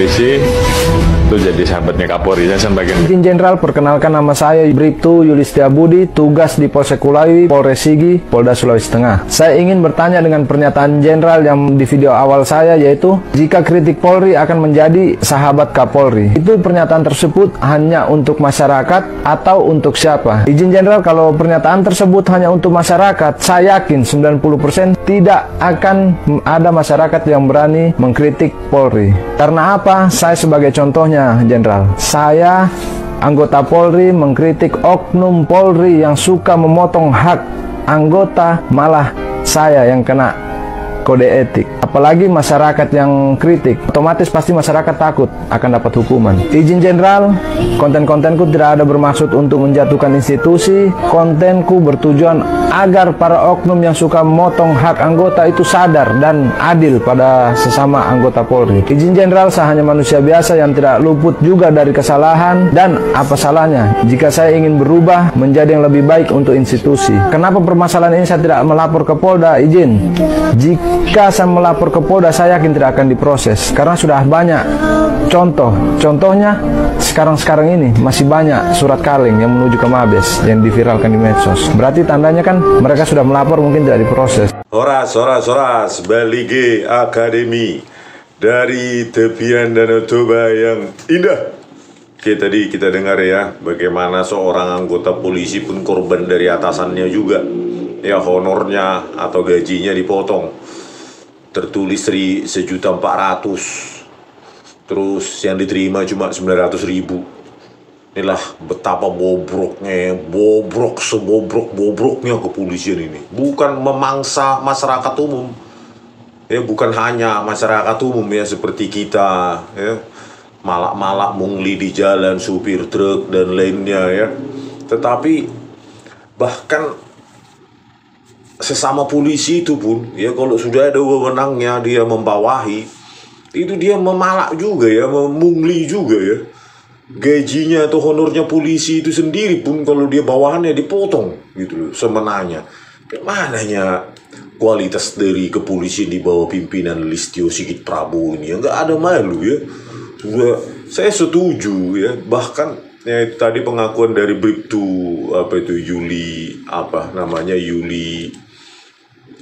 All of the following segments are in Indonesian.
polisi itu jadi sahabatnya Kapolri. Saya sampaikan. Izin Jenderal, perkenalkan nama saya Bribtu Yulis Setiabudi, tugas di Polsek Kulawi, Polres Sigi, Polda Sulawesi Tengah. Saya ingin bertanya dengan pernyataan Jenderal yang di video awal saya, yaitu jika kritik Polri akan menjadi sahabat Kapolri. Itu pernyataan tersebut hanya untuk masyarakat atau untuk siapa? Izin Jenderal, kalau pernyataan tersebut hanya untuk masyarakat, saya yakin 90% tidak akan ada masyarakat yang berani mengkritik Polri. Karena apa? Saya sebagai contohnya, Jenderal, saya anggota Polri mengkritik oknum Polri yang suka memotong hak anggota, malah saya yang kena kode etik. Apalagi masyarakat yang kritik, otomatis pasti masyarakat takut akan dapat hukuman. Izin Jenderal, konten-kontenku tidak ada bermaksud untuk menjatuhkan institusi. Kontenku bertujuan agar para oknum yang suka memotong hak anggota itu sadar dan adil pada sesama anggota Polri. Izin Jenderal, saya hanya manusia biasa yang tidak luput juga dari kesalahan, dan apa salahnya jika saya ingin berubah menjadi yang lebih baik untuk institusi. Kenapa permasalahan ini saya tidak melapor ke Polda? Izin, jika saya melapor ke Polda, saya yakin tidak akan diproses karena sudah banyak contohnya sekarang ini masih banyak surat kaleng yang menuju ke Mabes yang diviralkan di medsos. Berarti tandanya kan mereka sudah melapor, mungkin tidak diproses. Horas Balige Akademi dari tepian Danau Toba yang indah. Oke, tadi kita dengar ya bagaimana seorang anggota polisi pun korban dari atasannya juga. Ya, honornya atau gajinya dipotong. Tertulis 1.400.000, terus yang diterima cuma 900.000. Inilah betapa bobroknya, bobroknya kepolisian ini. Bukan memangsa masyarakat umum, ya, bukan hanya masyarakat umum ya seperti kita, ya, malak-malak mungli di jalan, supir truk dan lainnya ya. Tetapi bahkan sesama polisi itu pun ya, kalau sudah ada wewenangnya dia membawahi, itu dia memalak juga ya, memungli juga ya. Gajinya atau honornya polisi itu sendiri pun kalau dia bawahannya dipotong gitu loh, semenanya. Mananya kualitas dari kepolisian di bawah pimpinan Listio Sigit Prabowo ini ya, nggak ada malu ya. Saya setuju ya, bahkan ya itu tadi pengakuan dari Bribtu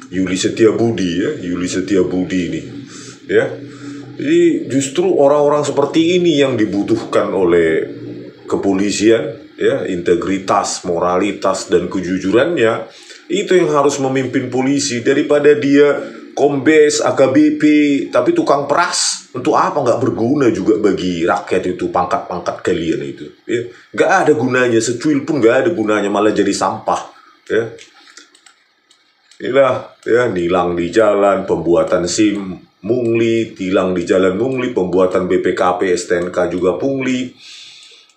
Yuli Setiabudi ya, Yuli Setiabudi ini ya. Jadi justru orang-orang seperti ini yang dibutuhkan oleh kepolisian ya, integritas, moralitas dan kejujurannya itu yang harus memimpin polisi, daripada dia kombes, AKBP tapi tukang peras. Untuk apa? Nggak berguna juga bagi rakyat itu pangkat-pangkat kalian itu ya. Nggak ada gunanya, secuil pun nggak ada gunanya, malah jadi sampah ya. Inilah ya, nilang di jalan, pembuatan SIM pungli, tilang di jalan pungli, pembuatan BPKP STNK juga pungli.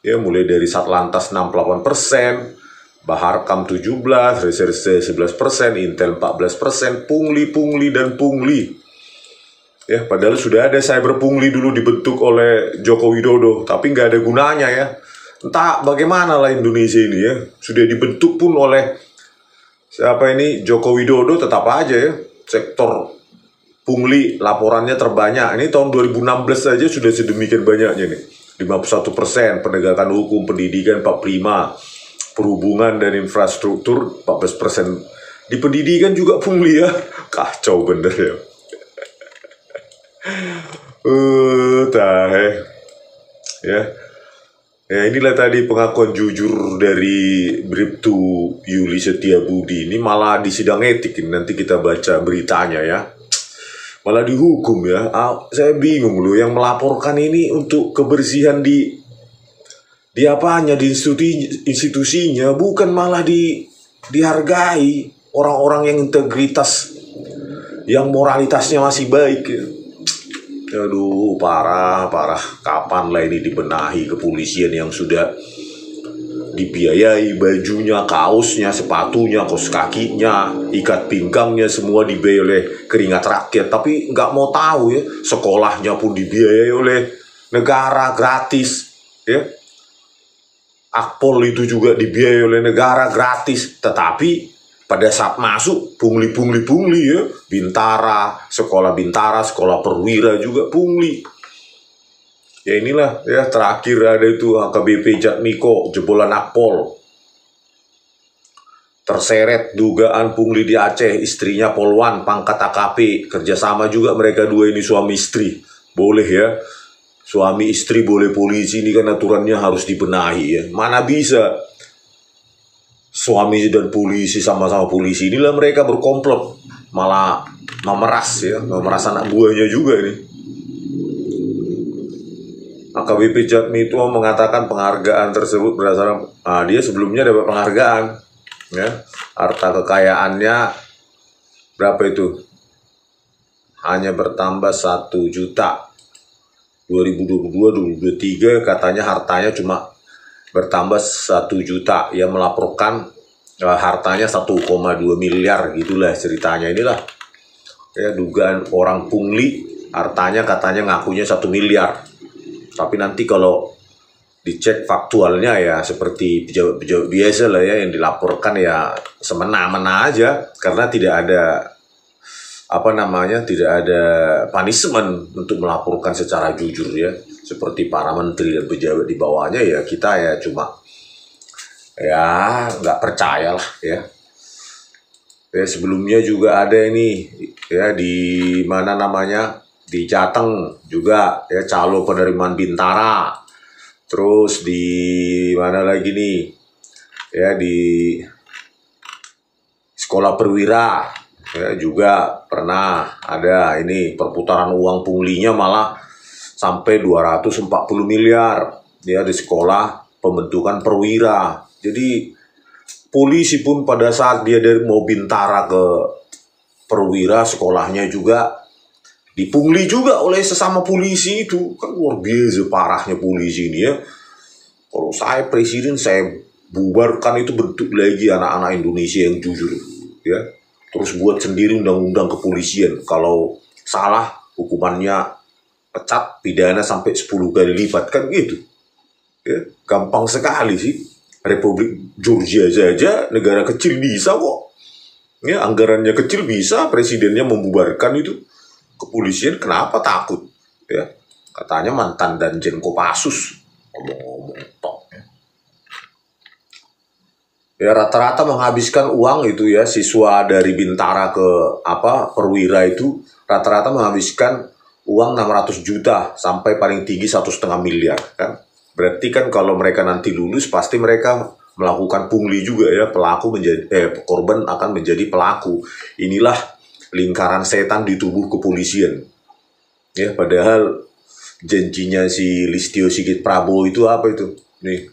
Ya, mulai dari Satlantas 68%, Baharkam 17%, Reserse 11%, Intel 14%, pungli dan pungli. Ya, padahal sudah ada cyber pungli dulu dibentuk oleh Joko Widodo, tapi nggak ada gunanya ya. Entah bagaimana lah Indonesia ini ya, sudah dibentuk pun oleh siapa ini, Joko Widodo, tetap aja ya sektor pungli laporannya terbanyak. Ini tahun 2016 saja sudah sedemikian banyaknya nih. 51%, penegakan hukum, pendidikan 45%, perhubungan dan infrastruktur 14%. Di pendidikan juga pungli ya. Kacau bener ya. Ya. Ya, inilah tadi pengakuan jujur dari Bribtu Yuli Setiabudi. Ini malah di sidang etik ini, nanti kita baca beritanya ya. Malah dihukum ya. Saya bingung loh, yang melaporkan ini untuk kebersihan di apanya, di institusinya, bukan malah dihargai orang-orang yang integritas, yang moralitasnya masih baik ya. Aduh, parah. Kapan lah ini dibenahi kepolisian yang sudah dibiayai bajunya, kaosnya, sepatunya, kaos kakinya, ikat pinggangnya, semua dibiayai oleh keringat rakyat. Tapi nggak mau tahu ya, sekolahnya pun dibiayai oleh negara gratis ya. Akpol itu juga dibiayai oleh negara gratis. Tetapi pada saat masuk pungli ya, Bintara, sekolah Perwira juga pungli Ya inilah ya, terakhir ada itu AKBP Jatmiko jebolan Akpol. Terseret dugaan pungli di Aceh, istrinya Polwan pangkat AKP, kerjasama juga mereka dua ini suami istri. Boleh ya, suami istri boleh polisi, ini kan aturannya harus dibenahi ya. Mana bisa suami dan polisi sama-sama polisi, inilah mereka berkomplot, malah memeras ya, memeras anak buahnya juga ini. AKBP Jatmiko mengatakan penghargaan tersebut berdasarkan dia sebelumnya dapat penghargaan ya, harta kekayaannya berapa itu, hanya bertambah 1 juta 2022-2023, katanya hartanya cuma bertambah 1 juta, ia melaporkan hartanya 1,2 miliar, gitulah ceritanya. Inilah ya, dugaan orang pungli, hartanya katanya ngakunya 1 miliar. Tapi nanti kalau dicek faktualnya ya seperti pejabat-pejabat biasa lah ya, yang dilaporkan ya semena-mena aja, karena tidak ada tidak ada punishment untuk melaporkan secara jujur ya, seperti para menteri dan pejabat di bawahnya ya, kita ya cuma ya nggak percaya lah ya. Ya sebelumnya juga ada ini ya, di mana namanya, di Jateng juga ya, calo penerimaan Bintara. Terus di mana lagi nih ya, di Sekolah Perwira ya, juga pernah ada ini perputaran uang punglinya malah sampai 240 miliar ya, di sekolah pembentukan perwira. Jadi polisi pun pada saat dia dari mau Bintara ke perwira, sekolahnya juga dipungli juga oleh sesama polisi. Itu kan luar biasa parahnya polisi ini ya. Kalau saya presiden, saya bubarkan itu, bentuk lagi anak-anak Indonesia yang jujur ya. Terus buat sendiri undang-undang kepolisian, kalau salah hukumannya pecat, pidana sampai 10 kali lipat, kan gitu ya. Gampang sekali sih. Republik Georgia saja, negara kecil, bisa kok ya, anggarannya kecil bisa presidennya membubarkan itu kepolisian. Kenapa takut ya? Katanya mantan Danjen Kopassus, ngomong-ngomong tok ya. Rata-rata menghabiskan uang itu ya, siswa dari Bintara ke perwira itu rata-rata menghabiskan uang 600 juta sampai paling tinggi 1,5 miliar kan. Berarti kan kalau mereka nanti lulus pasti mereka melakukan pungli juga ya, korban akan menjadi pelaku. Inilah lingkaran setan di tubuh kepolisian ya. Padahal janjinya si Listio Sigit Prabowo itu apa itu nih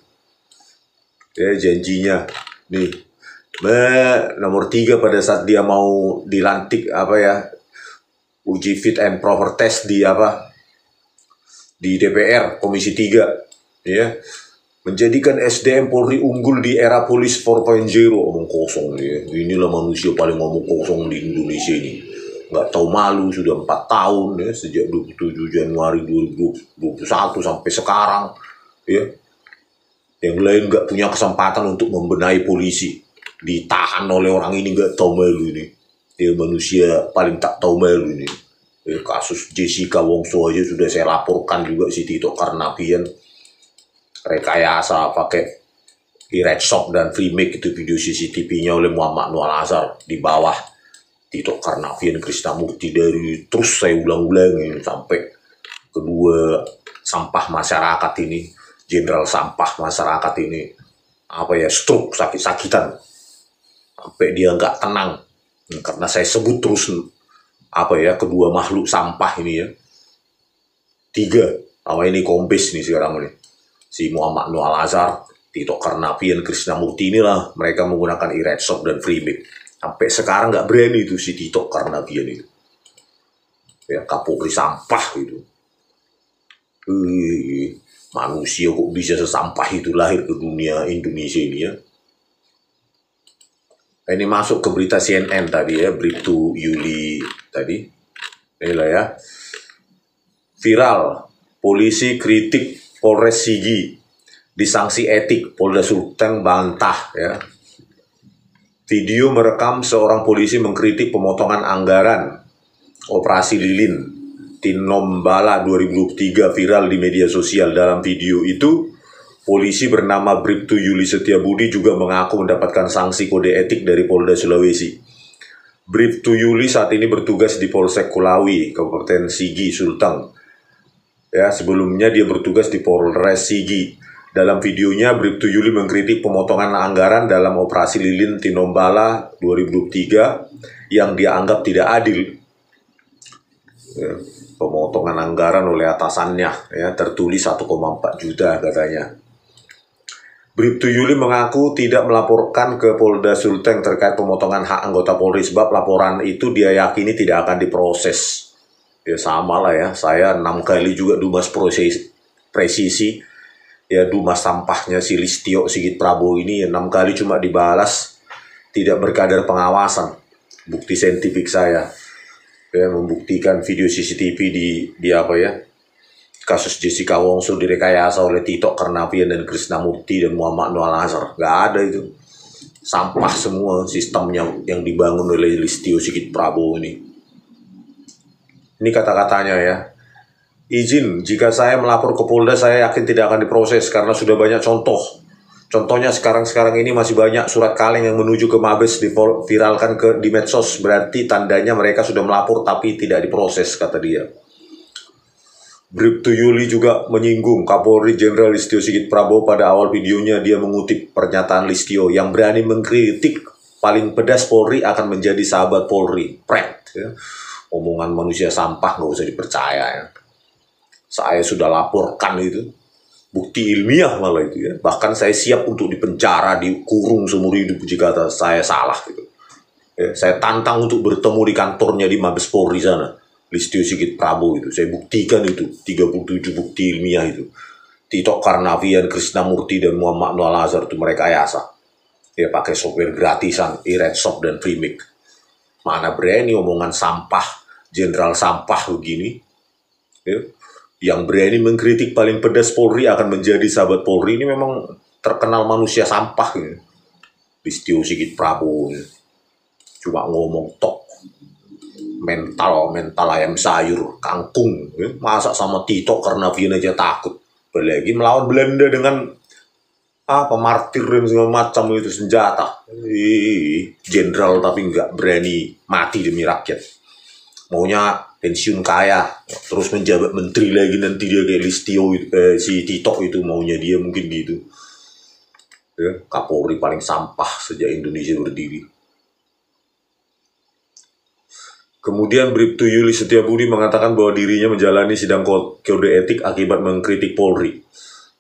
ya, janjinya nih nomor 3 pada saat dia mau dilantik uji fit and proper test di DPR Komisi 3 ya, menjadikan SDM Polri unggul di era Polis 4.0. Omong kosong ya. Inilah manusia paling ngomong kosong di Indonesia ini. Nggak tahu malu, sudah 4 tahun ya, sejak 27 Januari 2021 sampai sekarang ya. Yang lain nggak punya kesempatan untuk membenahi polisi, ditahan oleh orang ini nggak tahu malu ini. Ya, manusia paling tak tahu malu ini. Ya, kasus Jessica Wongso aja sudah saya laporkan juga, si Tito Karnavian rekayasa pakai Red Shop dan Free Make, itu video CCTV-nya oleh Muhammad Nur Al-Azhar, di bawah Tito Karnavian, Krisnamurti, dari terus saya ulang-ulang sampai kedua sampah masyarakat ini, jenderal sampah masyarakat ini stroke, sakit-sakitan sampai dia nggak tenang karena saya sebut terus kedua makhluk sampah ini ya. 3 ini kombes nih sekarang ini, si Muhammad Nur Al-Azhar, Tito Karnavian, Krisnamurti, inilah mereka menggunakan Red Shop dan Free Make. Sampai sekarang nggak berani itu si Tito Karnavian itu ya, Kapolri sampah itu. Manusia kok bisa sesampah itu lahir ke dunia Indonesia ini ya. Ini masuk ke berita CNN tadi ya, Bribtu Yuli tadi. Inilah ya, viral, polisi kritik Polres Sigi, disanksi etik, Polda Sulteng bantah ya. Video merekam seorang polisi mengkritik pemotongan anggaran operasi lilin Tinombala 2023 viral di media sosial. Dalam video itu, polisi bernama Bribtu Yuli Setiabudi juga mengaku mendapatkan sanksi kode etik dari Polda Sulawesi. Bribtu Yuli saat ini bertugas di Polsek Kulawi, Kabupaten Sigi, Sulteng. Ya, sebelumnya dia bertugas di Polres Sigi. Dalam videonya, Bribtu Yuli mengkritik pemotongan anggaran dalam operasi lilin Tinombala 2023 yang dia anggap tidak adil. Ya, pemotongan anggaran oleh atasannya, ya, tertulis 1,4 juta katanya. Bribtu Yuli mengaku tidak melaporkan ke Polda Sulteng terkait pemotongan hak anggota Polri sebab laporan itu dia yakini tidak akan diproses. Ya sama lah ya, saya 6 kali juga Dumas Presisi, ya Dumas sampahnya si Listio Sigit Prabowo ini 6 kali cuma dibalas tidak berkadar pengawasan. Bukti saintifik saya. Ya, membuktikan video CCTV di apa ya, kasus Jessica Wongso direkayasa oleh Tito Karnavian dan Krisnamurti dan Muhammad Noah Nazar. Gak ada itu. Sampah semua sistemnya yang dibangun oleh Listio Sigit Prabowo ini. Ini kata-katanya ya. Izin, jika saya melapor ke Polda saya yakin tidak akan diproses karena sudah banyak contoh. Contohnya sekarang ini masih banyak surat kaleng yang menuju ke Mabes diviralkan di medsos. Berarti tandanya mereka sudah melapor tapi tidak diproses, kata dia. Bribtu Yuli juga menyinggung Kapolri Jenderal Listio Sigit Prabowo. Pada awal videonya dia mengutip pernyataan Listio yang berani mengkritik paling pedas Polri akan menjadi sahabat Polri. Pret, ya. Omongan manusia sampah nggak usah dipercaya ya. Saya sudah laporkan itu. Bukti ilmiah malah itu ya. Bahkan saya siap untuk dipenjara, dikurung seumur hidup jika saya salah gitu. Ya, saya tantang untuk bertemu di kantornya di Mabes Polri sana. Listio Sigit Prabowo itu. Saya buktikan itu 37 bukti ilmiah itu. Tito Karnavian, Krisnamurti dan Muhammad Noah Nazar itu mereka rekayasa. Ya pakai software gratisan, iRedShop dan Freemic. Mana berani omongan sampah, jenderal sampah begini. Ya. Yang berani mengkritik paling pedas Polri akan menjadi sahabat Polri ini memang terkenal manusia sampah ini. Listio Sigit Prabowo ini. Cuma ngomong tok. Mental ayam sayur, kangkung. Ya. Masa sama Tito Karnavian aja takut. Apalagi melawan Belanda dengan martir dan segala macam itu senjata. Jenderal tapi nggak berani mati demi rakyat. Maunya pensiun kaya, terus menjabat menteri lagi nanti dia kayak Listio si Tito itu maunya dia mungkin gitu. Ya, Kapolri paling sampah sejak Indonesia berdiri. Kemudian Bribtu Yuli Setiabudi mengatakan bahwa dirinya menjalani sidang kode etik akibat mengkritik Polri.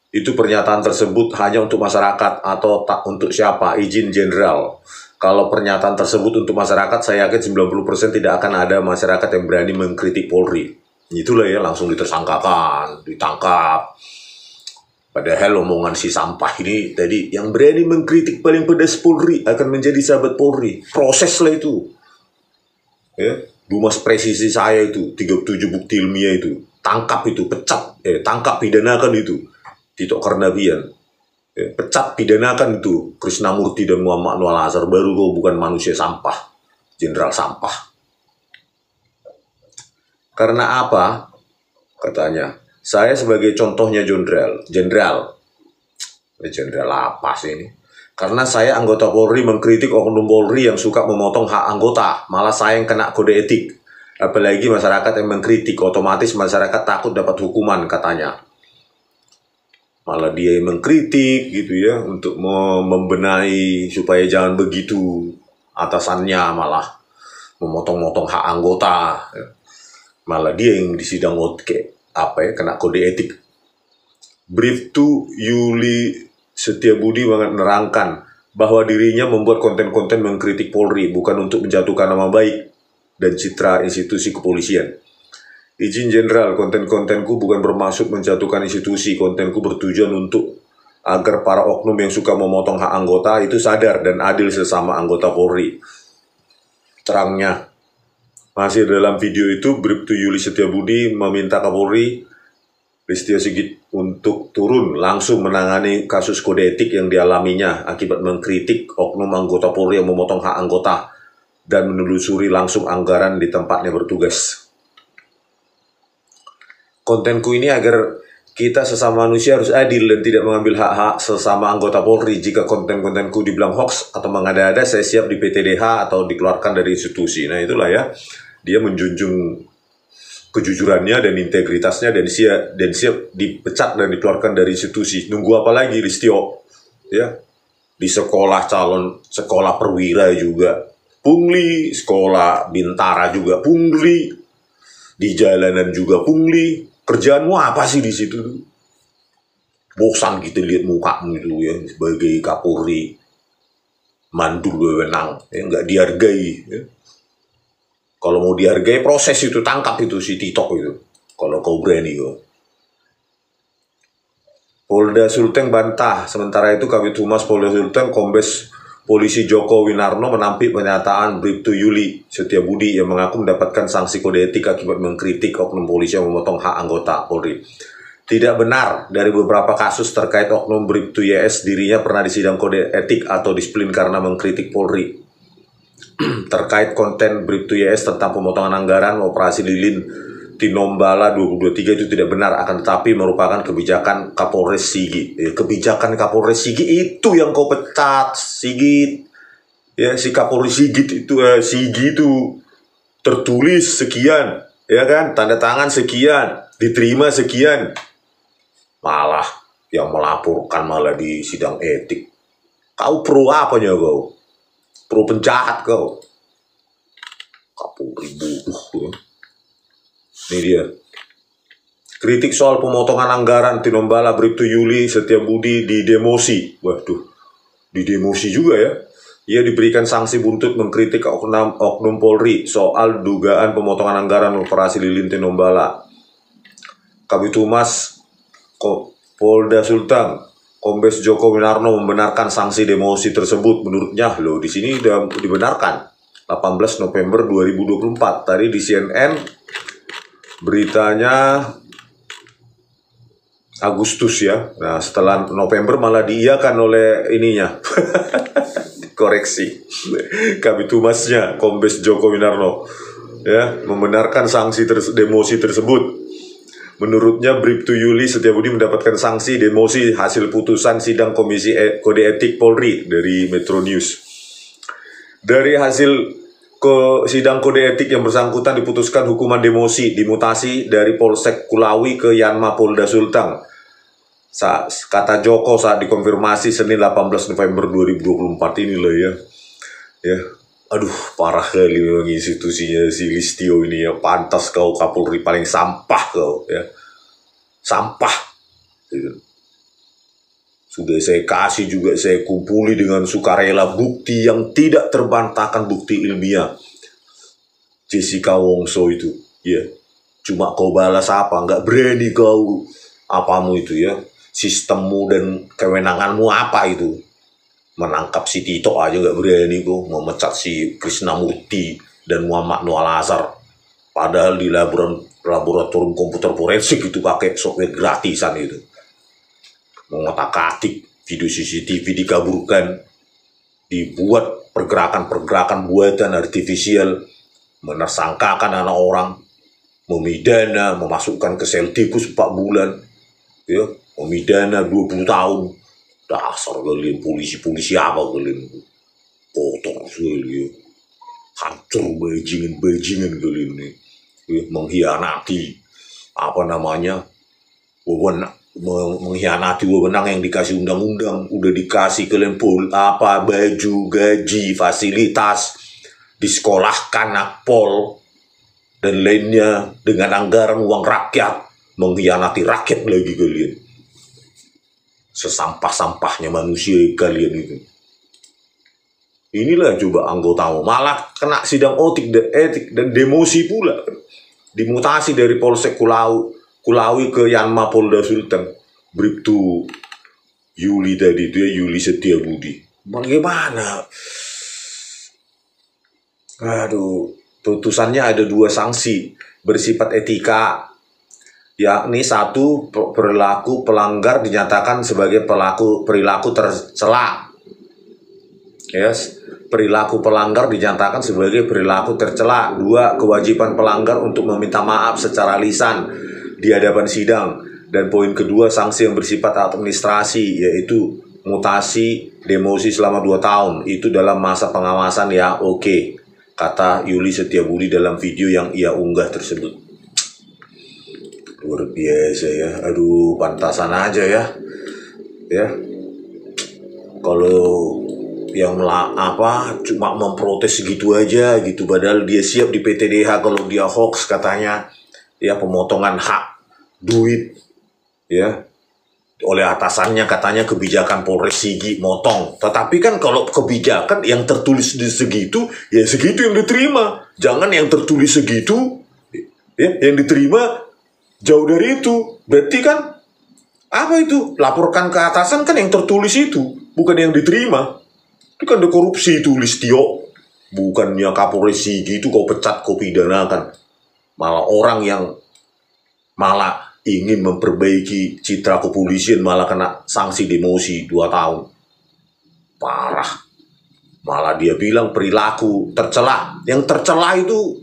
Itu pernyataan tersebut hanya untuk masyarakat atau tak untuk siapa? Izin Jenderal. Kalau pernyataan tersebut untuk masyarakat, saya yakin 90% tidak akan ada masyarakat yang berani mengkritik Polri. Itulah ya, langsung ditersangkakan, ditangkap. Padahal omongan si sampah ini tadi, yang berani mengkritik paling pedas Polri akan menjadi sahabat Polri. Proses lah itu. Ya, Dumas Presisi saya itu, 37 bukti ilmiah itu. Tangkap itu, pecat, tangkap pidanakan itu. Tito Karnavian. Pecat pidanakan itu Krisnamurti dan Muhammad Noah Nazar. Baru kau bukan manusia sampah, jenderal sampah. Karena apa? Katanya, saya sebagai contohnya jenderal apa sih ini? Karena saya anggota Polri mengkritik oknum Polri yang suka memotong hak anggota, malah saya yang kena kode etik. Apalagi masyarakat yang mengkritik, otomatis masyarakat takut dapat hukuman, katanya. Malah dia yang mengkritik gitu ya, untuk membenahi supaya jangan begitu. Atasannya malah memotong-motong hak anggota. Malah dia yang disidang kena kode etik. Bribtu Yuli Setiabudi menerangkan bahwa dirinya membuat konten-konten mengkritik Polri bukan untuk menjatuhkan nama baik dan citra institusi kepolisian. Izin Jenderal, konten-kontenku bukan bermaksud menjatuhkan institusi. Kontenku bertujuan untuk agar para oknum yang suka memotong hak anggota itu sadar dan adil sesama anggota Polri. Terangnya, masih dalam video itu, Bribtu Yuli Setiabudi meminta Kapolri Listio Sigit untuk turun langsung menangani kasus kode etik yang dialaminya akibat mengkritik oknum anggota Polri yang memotong hak anggota dan menelusuri langsung anggaran di tempatnya bertugas. kontenku ini agar kita sesama manusia harus adil dan tidak mengambil hak-hak sesama anggota Polri. Jika konten-kontenku dibilang hoax atau mengada-ada, saya siap di PTDH atau dikeluarkan dari institusi. Nah itulah ya, dia menjunjung kejujurannya dan integritasnya dan siap dipecat dan dikeluarkan dari institusi. Nunggu apa lagi, Listio? Ya, di sekolah perwira juga pungli, sekolah bintara juga pungli, di jalanan juga pungli. Kerjaanmu apa sih di situ? Bosan kita lihat mukamu itu ya, sebagai Kapolri mandul wewenang, ya nggak dihargai. Ya. Kalau mau dihargai, proses itu, tangkap itu si Tito itu. Kalau kau berani kau. Polda Sulteng bantah. Sementara itu Kabid Humas Polda Sulteng Kombes Polisi Joko Winarno menampik pernyataan Bribtu Yuli Setiabudi yang mengaku mendapatkan sanksi kode etik akibat mengkritik oknum polisi yang memotong hak anggota Polri. Tidak benar, dari beberapa kasus terkait oknum Bribtu YS dirinya pernah disidang kode etik atau disiplin karena mengkritik Polri. Terkait konten Bribtu YS tentang pemotongan anggaran operasi lilin Tinombala 2023 itu tidak benar, akan tetapi merupakan kebijakan Kapolres Sigit. Kebijakan Kapolres Sigit itu yang kau pecat, Sigit. Ya, si Kapolres Sigit itu Sigit itu tertulis sekian, ya kan? Tanda tangan sekian, diterima sekian. Malah yang melaporkan malah di sidang etik. Kau pro apanya kau? Pro penjahat kau. Kapolri bodoh. Ini dia. Kritik soal pemotongan anggaran Tinombala Bribtu Yuli Setiabudi didemosi. Waduh, didemosi juga ya. Ia diberikan sanksi buntut mengkritik oknum Polri soal dugaan pemotongan anggaran operasi lilin Tinombala. Kabid Humas Polda Sulteng Kombes Joko Winarno membenarkan sanksi demosi tersebut. Menurutnya, loh di sini sudah dibenarkan. 18 November 2024. Tadi di CNN beritanya Agustus ya. Nah, setelah November malah diiyakan oleh ininya. Koreksi. Kabid Humasnya Kombes Joko Winarno ya, membenarkan sanksi demosi tersebut. Menurutnya Bribtu Yuli Setiabudi mendapatkan sanksi demosi hasil putusan sidang Komisi Kode Etik Polri dari Metro News. Dari hasil sidang kode etik yang bersangkutan diputuskan hukuman demosi dimutasi dari Polsek Kulawi ke Yanma Polda Sulteng. Kata Joko saat dikonfirmasi Senin 18 November 2024 ini loh ya. Ya, aduh parah kali memang institusinya si Listio ini ya. Pantas kau Kapolri paling sampah kau ya. Sampah. Gitu. Sudah saya kasih juga, saya kumpuli dengan sukarela bukti yang tidak terbantahkan, bukti ilmiah. Jessica Wongso itu, ya. Cuma kau balas apa? Nggak berani kau apamu itu ya. Sistemmu dan kewenanganmu apa itu? Menangkap si Tito aja nggak berani kau. Memecat si Krisnamurti dan Muhammad Noah Lazar. Padahal di laboratorium komputer forensik itu pakai software gratisan itu. Mengotak-atik video CCTV dikaburkan, dibuat pergerakan-pergerakan buatan artifisial, menersangkakan anak orang, memidana, memasukkan ke sel tikus 4 bulan, ya, memidana 20 tahun. Dasar kalian polisi-polisi apa kalian? Kotor sekali, ya. Hancur bajingan kalian nih, ya, mengkhianati apa namanya, mengkhianati wewenang yang dikasih undang-undang. Udah dikasih kalian baju, gaji, fasilitas, disekolahkan akpol dan lainnya dengan anggaran uang rakyat, mengkhianati rakyat lagi kalian. Sesampah-sampahnya manusia kalian itu. Inilah coba anggotamu malah kena sidang etik dan demosi pula, dimutasi dari Polsek Kulawi ke Yanma Polda Sulteng. Bribtu Yuli tadi itu ya, Yuli Setiabudi. Bagaimana? Aduh, putusannya ada 2 sanksi bersifat etika, yakni 1, perilaku pelanggar dinyatakan sebagai perilaku tercela. Yes, perilaku pelanggar dinyatakan sebagai perilaku tercela. 2, kewajiban pelanggar untuk meminta maaf secara lisan di hadapan sidang. Dan poin kedua, sanksi yang bersifat administrasi, yaitu mutasi demosi selama 2 tahun. Itu dalam masa pengawasan ya oke, kata Yuli Setiabudi dalam video yang ia unggah tersebut. Luar biasa ya, aduh pantasan aja ya. Kalau yang cuma memprotes segitu aja gitu, padahal dia siap di PTDH kalau dia hoax katanya ya, pemotongan hak duit ya oleh atasannya, katanya kebijakan Polres Sigi motong. Tetapi kan kalau kebijakan yang tertulis di segitu, ya segitu yang diterima. Jangan yang tertulis segitu, ya yang diterima jauh dari itu. Berarti kan apa itu? Laporkan ke atasan kan yang tertulis itu, bukan yang diterima. Itu kan ada korupsi itu, Listio. Bukannya Kapolres Sigi itu kau pecat, kau pidanakan. Malah orang yang malah ingin memperbaiki citra kepolisian malah kena sanksi demosi 2 tahun. Parah. Malah dia bilang perilaku tercela. Yang tercela itu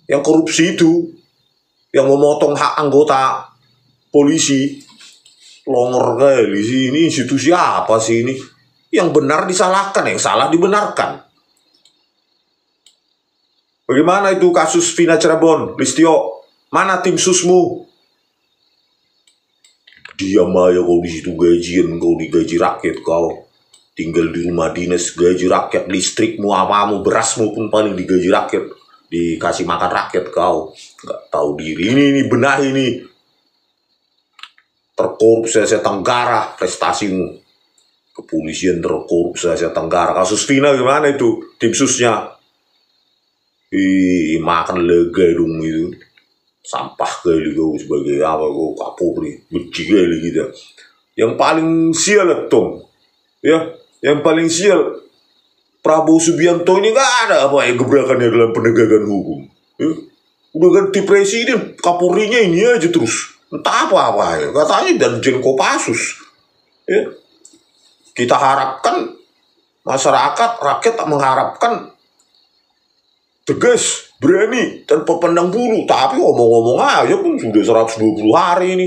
yang korupsi itu, yang memotong hak anggota polisi. Longor kali sih, ini institusi apa sih ini? Yang benar disalahkan, yang salah dibenarkan. Bagaimana itu kasus Vina Cirebon, Listio? Mana tim susmu? Diam aja kau di situ, gajian kau, digaji rakyat kau. Tinggal di rumah dinas, gaji rakyat, listrikmu, apamu, berasmu pun paling digaji rakyat. Dikasih makan rakyat kau. Nggak tahu diri. Ini benahi ini. Terkorup se-Asia Tenggara prestasimu. Kepolisian terkorup se-Asia Tenggara. Kasus Vina gimana itu? Tim susnya. Makan lega dong itu. Sampah kali kau sebagai apa, kau Kapolri, benci kali gitu. Yang paling sial Tom, ya, yang paling sial Prabowo Subianto ini nggak ada apa ya gebrakannya dalam penegakan hukum. Ya. Udah ganti presiden, Kapolrinya ini aja terus, entah apa ya, katanya dan Jenko Kopassus. Ya. Kita harapkan masyarakat, rakyat tak mengharapkan tegas, berani, tanpa pandang bulu. Tapi ngomong-ngomong aja pun sudah 120 hari ini.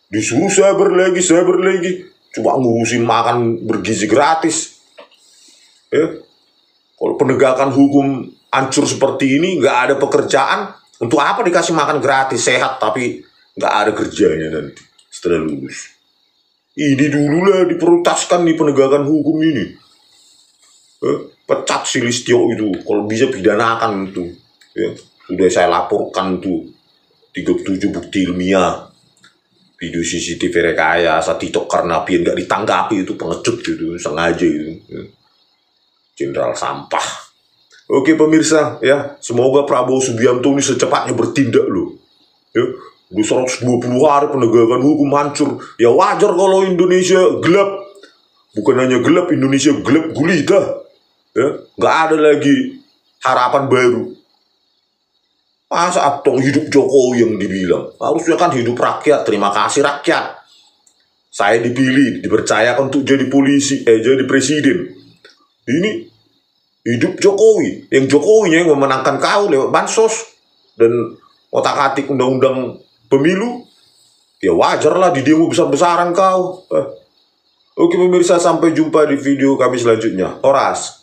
Disuruh sabar lagi. Cuma ngurusin makan bergizi gratis. Ya. Kalau penegakan hukum hancur seperti ini, nggak ada pekerjaan, untuk apa dikasih makan gratis, sehat, tapi nggak ada kerjanya nanti setelah lulus. Ini dululah diprioritaskan nih penegakan hukum ini. Pecat si Listio itu, kalau bisa pidanakan itu. Ya, sudah saya laporkan tuh 37 bukti ilmiah, video CCTV rekayasa, Tito Karnavian nggak ditanggapi, itu pengecut gitu, sengaja itu. Ya. Jenderal sampah. Oke pemirsa, ya semoga Prabowo Subianto ini secepatnya bertindak loh. Ya, udah 120 hari penegakan hukum hancur. Ya wajar kalau Indonesia gelap. Bukan hanya gelap, Indonesia gelap gulita. Ya, nggak ada lagi harapan baru. Masa atong hidup Jokowi yang dibilang, harusnya kan hidup rakyat, terima kasih rakyat. Saya dipilih, dipercayakan untuk jadi polisi, jadi presiden. Ini hidup Jokowi, yang Jokowinya yang memenangkan kau lewat bansos dan otak-atik undang-undang pemilu. Ya wajarlah di demo besar-besaran kau. Oke pemirsa, sampai jumpa di video kami selanjutnya. Horas.